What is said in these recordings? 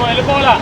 వెళ్ళిపోవాలా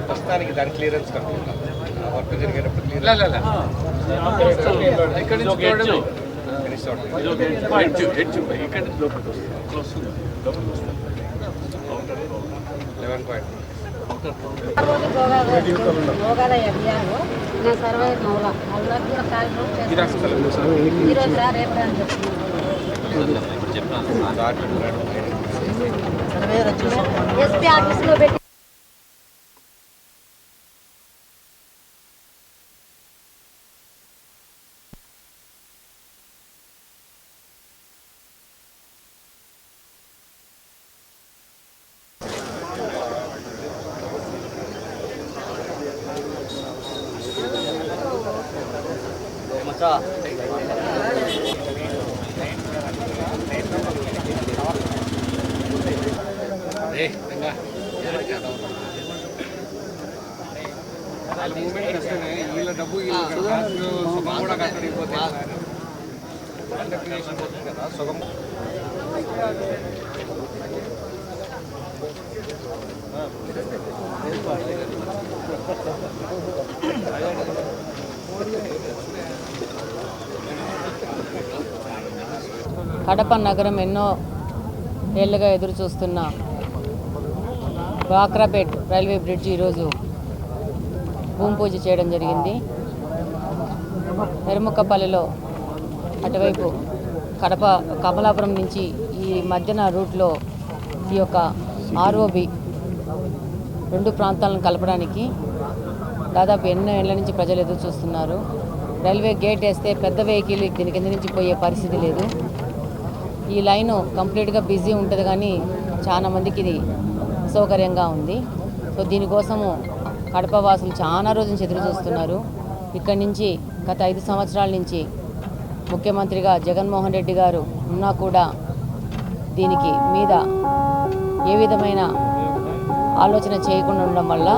ప్రస్తుతానికి దాని క్లియరెన్స్ వర్క్ జరిగేటప్పుడు ఎస్పీ ఆఫీస్లో పెట్టి మూమెంట్ వస్తేనే వీళ్ళ డబ్బు సుఖం కూడా కట్టడిపోతే కదా సుఖం కడప నగరం ఎన్నో ఏళ్లుగా ఎదురు చూస్తున్న వాక్రాపేట్ రైల్వే బ్రిడ్జ్ ఈరోజు భూమి పూజ చేయడం జరిగింది. ఎరుముక్కపల్లిలో అటువైపు కడప కమలాపురం నుంచి ఈ మధ్యన రూట్లో ఈ యొక్క ఆర్ఓబి రెండు ప్రాంతాలను కలపడానికి దాదాపు ఎన్నో ఏళ్ల నుంచి ప్రజలు ఎదురు చూస్తున్నారు. రైల్వే గేట్ వేస్తే పెద్ద వెహికల్ దీని కింద నుంచి పోయే పరిస్థితి లేదు. ఈ లైను కంప్లీట్గా బిజీ ఉంటుంది కానీ చాలా మందికి ఇది సౌకర్యంగా ఉంది. సో దీనికోసము కడప వాసులు చాలా రోజుల నుంచి ఎదురు చూస్తున్నారు. ఇక్కడి నుంచి గత 5 సంవత్సరాల నుంచి ముఖ్యమంత్రిగా జగన్మోహన్ రెడ్డి గారు ఉన్నా కూడా దీనికి మీద ఏ విధమైన ఆలోచన చేయకుండా ఉండడం వల్ల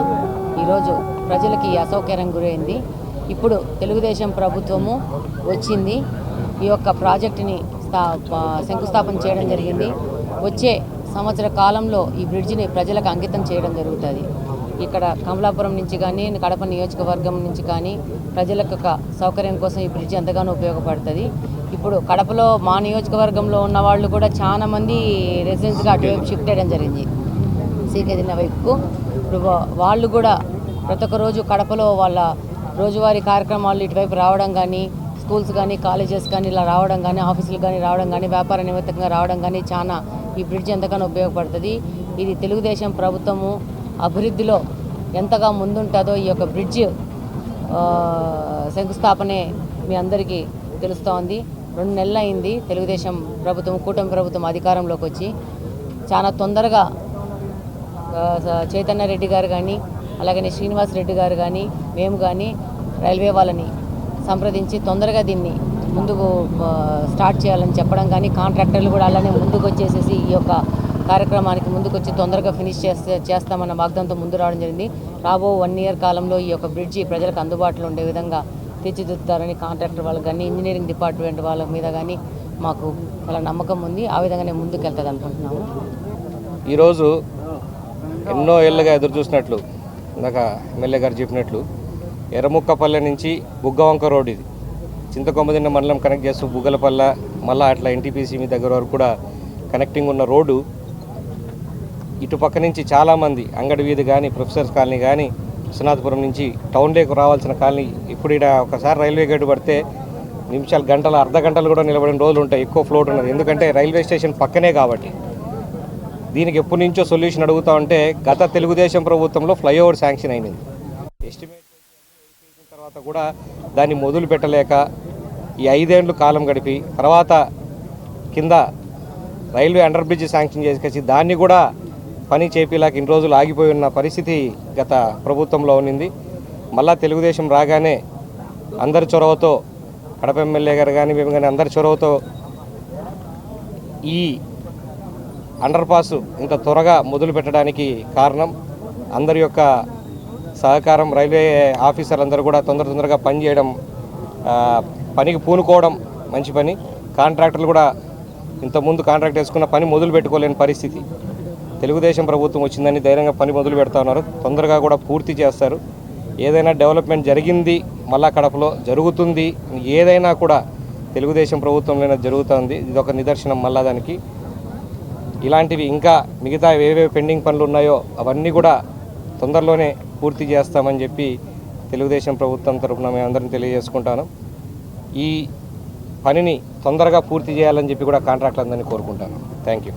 ఈరోజు ప్రజలకి అసౌకర్యం గురైంది. ఇప్పుడు తెలుగుదేశం ప్రభుత్వము వచ్చింది, ఈ యొక్క ప్రాజెక్టుని శంకుస్థాపన చేయడం జరిగింది. వచ్చే సంవత్సర కాలంలో ఈ బ్రిడ్జిని ప్రజలకు అంకితం చేయడం జరుగుతుంది. ఇక్కడ కమలాపురం నుంచి కానీ కడప నియోజకవర్గం నుంచి కానీ ప్రజలకు ఒక సౌకర్యం కోసం ఈ బ్రిడ్జి ఎంతగానో ఉపయోగపడుతుంది. ఇప్పుడు కడపలో మా నియోజకవర్గంలో ఉన్న వాళ్ళు కూడా చాలా మంది రెసిడెన్స్గా అటువైపు షిఫ్ట్ చేయడం జరిగింది, సీకేదిన వైపుకు. ఇప్పుడు వాళ్ళు కూడా ప్రతి ఒక్క రోజు కడపలో వాళ్ళ రోజువారీ కార్యక్రమాలు ఇటువైపు రావడం కానీ, స్కూల్స్ కానీ కాలేజెస్ కానీ ఇలా రావడం కానీ, ఆఫీసులు కానీ రావడం కానీ, వ్యాపార నిమిత్తంగా రావడం కానీ చాలా ఈ బ్రిడ్జ్ ఎంతగానో ఉపయోగపడుతుంది. ఇది తెలుగుదేశం ప్రభుత్వము అభివృద్ధిలో ఎంతగా ముందుంటుందో ఈ యొక్క బ్రిడ్జ్ శంకుస్థాపనే మీ అందరికీ తెలుస్తోంది. 2 నెలలు అయింది తెలుగుదేశం ప్రభుత్వం, కూటమి ప్రభుత్వం అధికారంలోకి వచ్చి. చాలా తొందరగా చైతన్య రెడ్డి గారు కానీ అలాగనే శ్రీనివాస్ రెడ్డి గారు కానీ మేము కానీ రైల్వే వాళ్ళని సంప్రదించి తొందరగా దీన్ని ముందుకు స్టార్ట్ చేయాలని చెప్పడం కానీ, కాంట్రాక్టర్లు కూడా అలానే ముందుకు వచ్చేసేసి ఈ యొక్క కార్యక్రమానికి ముందుకొచ్చి తొందరగా ఫినిష్ చేస్తామన్న వాగ్దానంతో ముందు రావడం జరిగింది. రాబో 1 ఇయర్ కాలంలో ఈ యొక్క బ్రిడ్జి ప్రజలకు అందుబాటులో ఉండే విధంగా తీర్చిదిద్దుతారని కాంట్రాక్టర్ వాళ్ళకి కానీ ఇంజనీరింగ్ డిపార్ట్మెంట్ వాళ్ళ మీద కానీ మాకు చాలా నమ్మకం ఉంది. ఆ విధంగానే ముందుకు వెళ్తుంది అనుకుంటున్నాము. ఈరోజు ఎన్నో ఏళ్ళుగా ఎదురు చూసినట్లు ఇందాక ఎమ్మెల్యే గారు చెప్పినట్లు ఎర్రముక్కపల్లె నుంచి బుగ్గవంక రోడ్ ఇది చింతకొమ్మదిన్న మండలం కనెక్ట్ చేస్తూ బుగ్గలపల్లె మళ్ళీ అట్లా ఎన్టీపీసీ మీ దగ్గర వరకు కూడా కనెక్టింగ్ ఉన్న రోడ్డు ఇటు పక్క నుంచి చాలామంది అంగడి వీధి కానీ ప్రొఫెసర్స్ కాలనీ కానీ విశ్వనాథపురం నుంచి టౌన్లోకి రావాల్సిన కాలనీ ఇప్పుడు ఇక్కడ ఒకసారి రైల్వే గేటు పడితే నిమిషాలు గంటలు అర్ధ గంటలు కూడా నిలబడిన రోజులు ఉంటాయి. ఎక్కువ ఫ్లోట్ ఉన్నది ఎందుకంటే రైల్వే స్టేషన్ పక్కనే కాబట్టి. దీనికి ఎప్పటి నుంచో సొల్యూషన్ అడుగుతా ఉంటే గత తెలుగుదేశం ప్రభుత్వంలో ఫ్లైఓవర్ శాంక్షన్ అయింది. ఎస్టిమేట్ చేసిన తర్వాత కూడా దాన్ని మొదలు పెట్టలేక ఈ 5 ఏళ్ళు కాలం గడిపి తర్వాత కింద రైల్వే అండర్ బ్రిడ్జ్ శాంక్షన్ చేసుకొచ్చి దాన్ని కూడా పని చేపేలాగా ఇన్ని రోజులు ఆగిపోయి ఉన్న పరిస్థితి గత ప్రభుత్వంలో ఉన్నింది. మళ్ళా తెలుగుదేశం రాగానే అందరి చొరవతో కడప ఎమ్మెల్యే గారు కానీ మేము కానీ అందరి చొరవతో ఈ అండర్ పాస్ ఇంత త్వరగా మొదలు పెట్టడానికి కారణం అందరి యొక్క సహకారం. రైల్వే ఆఫీసర్లందరూ కూడా తొందరగా పనిచేయడం, పనికి పూనుకోవడం మంచి పని. కాంట్రాక్టర్లు కూడా ఇంతకుముందు కాంట్రాక్ట్ వేసుకున్న పని మొదలు పెట్టుకోలేని పరిస్థితి. తెలుగుదేశం ప్రభుత్వం వచ్చిందని ధైర్యంగా పని మొదలు పెడతా ఉన్నారు. తొందరగా కూడా పూర్తి చేస్తారు. ఏదైనా డెవలప్మెంట్ జరిగింది మళ్ళా కడపలో జరుగుతుంది, ఏదైనా కూడా తెలుగుదేశం ప్రభుత్వంలోనే జరుగుతుంది. ఇది ఒక నిదర్శనం. మళ్ళా దానికి ఇలాంటివి ఇంకా మిగతా ఏవేవి పెండింగ్ పనులు ఉన్నాయో అవన్నీ కూడా తొందరలోనే పూర్తి చేస్తామని చెప్పి తెలుగుదేశం ప్రభుత్వం తరఫున మేము అందరం తెలియజేసుకుంటాను. ఈ పనిని తొందరగా పూర్తి చేయాలని చెప్పి కూడా కాంట్రాక్టులందరినీ కోరుకుంటాను. Thank you.